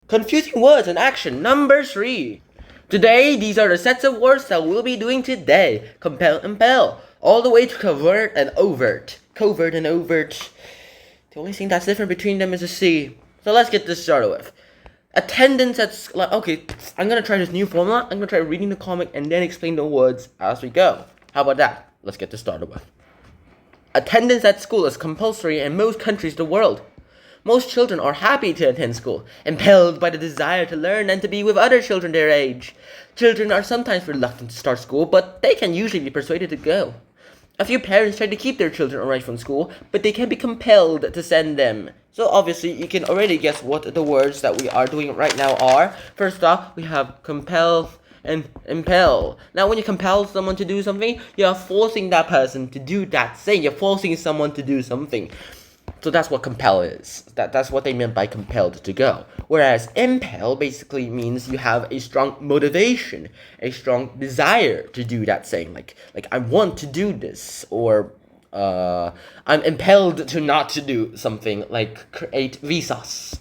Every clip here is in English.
Confusing words and action number 3. Today, these are the sets of words that we'll be doing today. Compel, impel, all the way to covert and overt. Covert and overt. The only thing that's different between them is a C. So let's get this started with. Attendance at school. Okay, I'm gonna try this new formula. I'm gonna try reading the comic and then explain the words as we go. How about that? Let's get this started with. Attendance at school is compulsory in most countries of the world. Most children are happy to attend school, impelled by the desire to learn and to be with other children their age. Children are sometimes reluctant to start school, but they can usually be persuaded to go. A few parents try to keep their children away from school, but they can be compelled to send them. So obviously, you can already guess what the words that we are doing right now are. First off, we have compel and impel. Now, when you compel someone to do something, you are forcing that person to do that thing. You're forcing someone to do something. So that's what compel is. That's what they meant by compelled to go. Whereas impel basically means you have a strong motivation, a strong desire to do that thing. Like I want to do this, or I'm impelled to not to do something, like create Vsauce.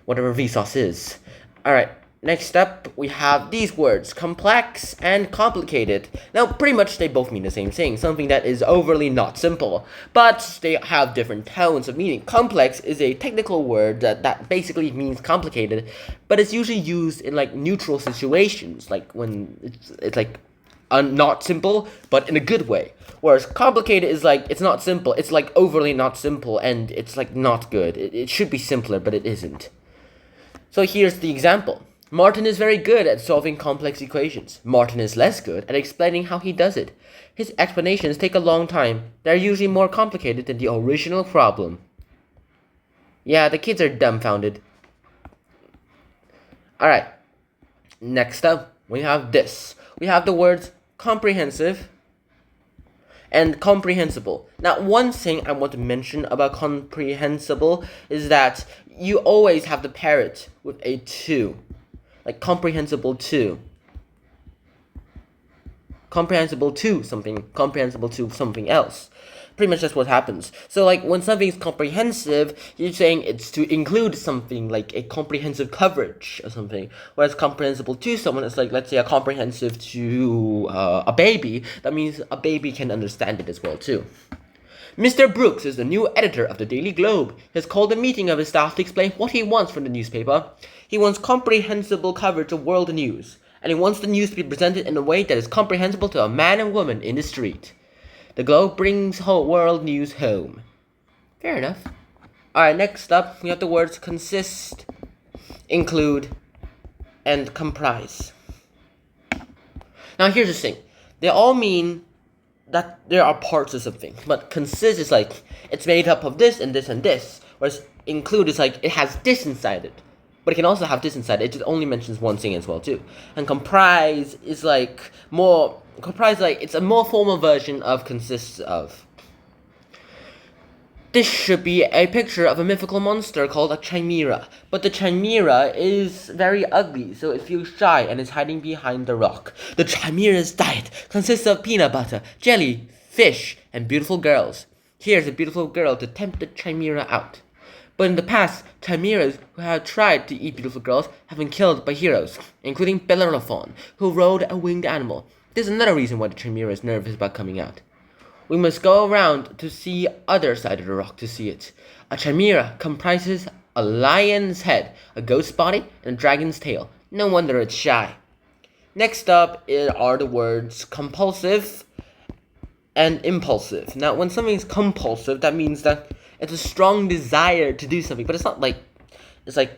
Whatever Vsauce is. Alright. Next up, we have these words, complex and complicated. Now, pretty much they both mean the same thing, something that is overly not simple, but they have different tones of meaning. Complex is a technical word that basically means complicated, but it's usually used in like neutral situations, like when it's like not simple, but in a good way. Whereas complicated is like, it's not simple, it's like overly not simple, and it's like not good. It should be simpler, but it isn't. So here's the example. Martin is very good at solving complex equations. Martin is less good at explaining how he does it. His explanations take a long time. They're usually more complicated than the original problem. Yeah, the kids are dumbfounded. Alright. Next up, we have this. We have the words comprehensive and comprehensible. Now, one thing I want to mention about comprehensible is that you always have the parrot with a 2. Like comprehensible to. Comprehensible to something else. Pretty much that's what happens. So like when something is comprehensive, you're saying it's to include something, like a comprehensive coverage or something. Whereas comprehensible to someone is like, let's say, a comprehensive to a baby. That means a baby can understand it as well too. Mr. Brooks is the new editor of the Daily Globe. He has called a meeting of his staff to explain what he wants from the newspaper. He wants comprehensible coverage of world news, and he wants the news to be presented in a way that is comprehensible to a man and woman in the street. The Globe brings world news home. Fair enough. Alright, next up, we have the words consist, include, and comprise. Now here's the thing. They all mean that there are parts of something, but consist is like, it's made up of this and this and this, whereas include is like, it has this inside it, but it can also have this inside it. It just only mentions one thing as well too. And comprise is like it's a more formal version of consists of. This should be a picture of a mythical monster called a chimera, but the chimera is very ugly, so it feels shy and is hiding behind the rock. The chimera's diet consists of peanut butter, jelly, fish, and beautiful girls. Here's a beautiful girl to tempt the chimera out. But in the past, chimeras who have tried to eat beautiful girls have been killed by heroes, including Bellerophon, who rode a winged animal. This is another reason why the chimera is nervous about coming out. We must go around to see other side of the rock to see it. A chimera comprises a lion's head, a ghost's body, and a dragon's tail. No wonder it's shy. Next up are the words compulsive and impulsive. Now, when something is compulsive, that means that it's a strong desire to do something, but it's not like, it's like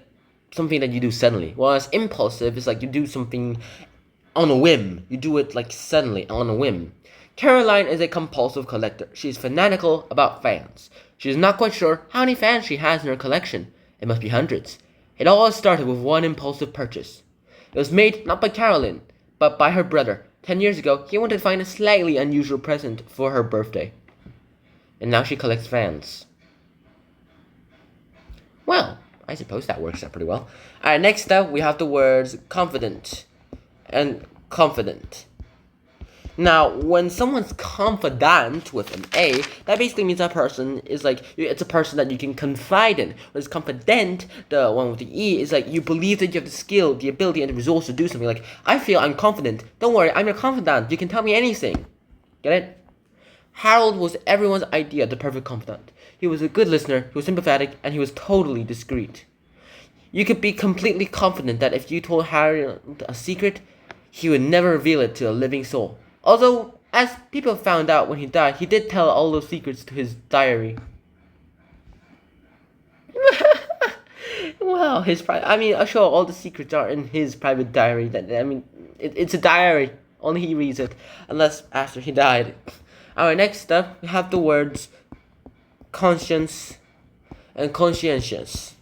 something that you do suddenly. Whereas impulsive is like you do something on a whim. You do it like suddenly, on a whim. Caroline is a compulsive collector. She is fanatical about fans. She is not quite sure how many fans she has in her collection. It must be hundreds. It all started with one impulsive purchase. It was made not by Caroline, but by her brother. 10 years ago, he wanted to find a slightly unusual present for her birthday. And now she collects fans. Well, I suppose that works out pretty well. Alright, next up we have the words confident and confident. Now, when someone's confidant with an A, that basically means that person is like, it's a person that you can confide in. Whereas confident, the one with the E, is like you believe that you have the skill, the ability, and the resource to do something. Like, I feel I'm confident. Don't worry, I'm your confidant. You can tell me anything. Get it? Harold was everyone's idea of the perfect confidant. He was a good listener, he was sympathetic, and he was totally discreet. You could be completely confident that if you told Harold a secret, he would never reveal it to a living soul. Although, as people found out when he died, he did tell all those secrets to his diary. Well, I'm sure all the secrets are in his private diary. It's a diary. Only he reads it, unless after he died. Alright, next up, we have the words conscience and conscientious.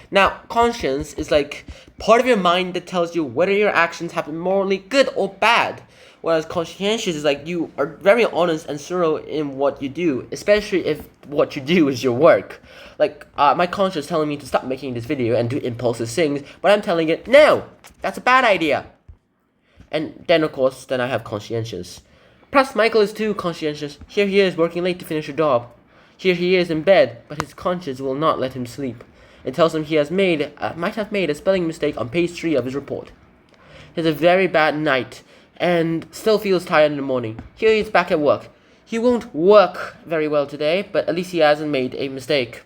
Now, conscience is like part of your mind that tells you whether your actions have been morally good or bad. Whereas conscientious is like you are very honest and thorough in what you do, especially if what you do is your work. Like, my conscience telling me to stop making this video and do impulsive things, but I'm telling it, no, that's a bad idea. And then, of course, I have conscientious. Plus, Michael is too conscientious. Here he is working late to finish a job. Here he is in bed, but his conscience will not let him sleep. It tells him he might have made a spelling mistake on page 3 of his report. He has a very bad night, and still feels tired in the morning. Here he is back at work. He won't work very well today, but at least he hasn't made a mistake.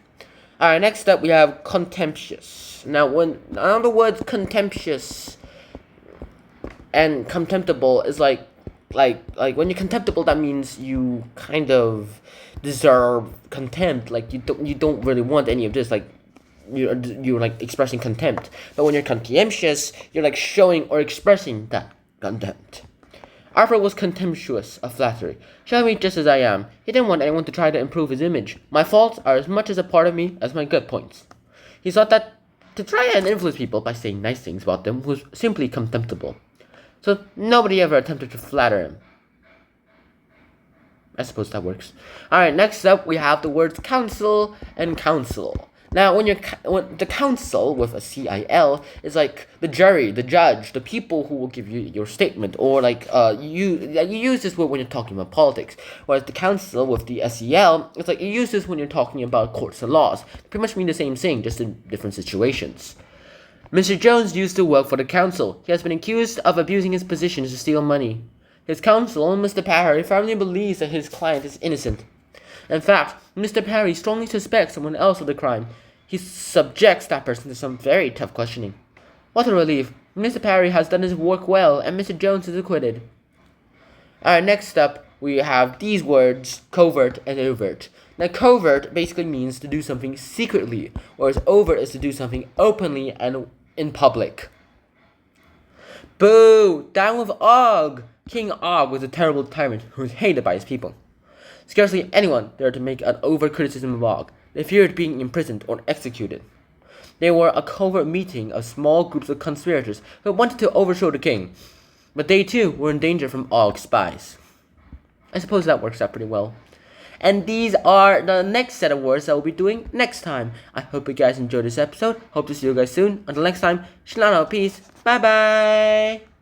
Alright, next up we have contemptuous. Now, the words contemptuous and contemptible is like when you're contemptible, that means you kind of deserve contempt. Like you don't really want any of this. Like you're like expressing contempt. But when you're contemptuous, you're like showing or expressing that contempt. Arthur was contemptuous of flattery. Show me just as I am. He didn't want anyone to try to improve his image. My faults are as much as a part of me as my good points. He thought that to try and influence people by saying nice things about them was simply contemptible. So nobody ever attempted to flatter him. I suppose that works. Alright, next up we have the words counsel and counsel. Now, when the counsel with a CIL is like the jury, the judge, the people who will give you your statement, or like you use this word when you're talking about politics. Whereas the counsel with the SEL, it's like you use this when you're talking about courts and laws. They pretty much mean the same thing, just in different situations. Mr. Jones used to work for the council. He has been accused of abusing his position to steal money. His counsel, Mr. Parry, firmly believes that his client is innocent. In fact, Mr. Parry strongly suspects someone else of the crime. He subjects that person to some very tough questioning. What a relief. Mr. Parry has done his work well, and Mr. Jones is acquitted. Alright, next up, we have these words, covert and overt. Now, covert basically means to do something secretly, whereas overt is to do something openly and in public. Boo! Down with Og! King Og was a terrible tyrant who was hated by his people. Scarcely anyone dared to make an overt criticism of Og. They feared being imprisoned or executed. They were a covert meeting of small groups of conspirators who wanted to overthrow the king, but they too were in danger from Og's spies. I suppose that works out pretty well. And these are the next set of words that we'll be doing next time. I hope you guys enjoyed this episode. Hope to see you guys soon. Until next time, Shalom, peace. Bye bye.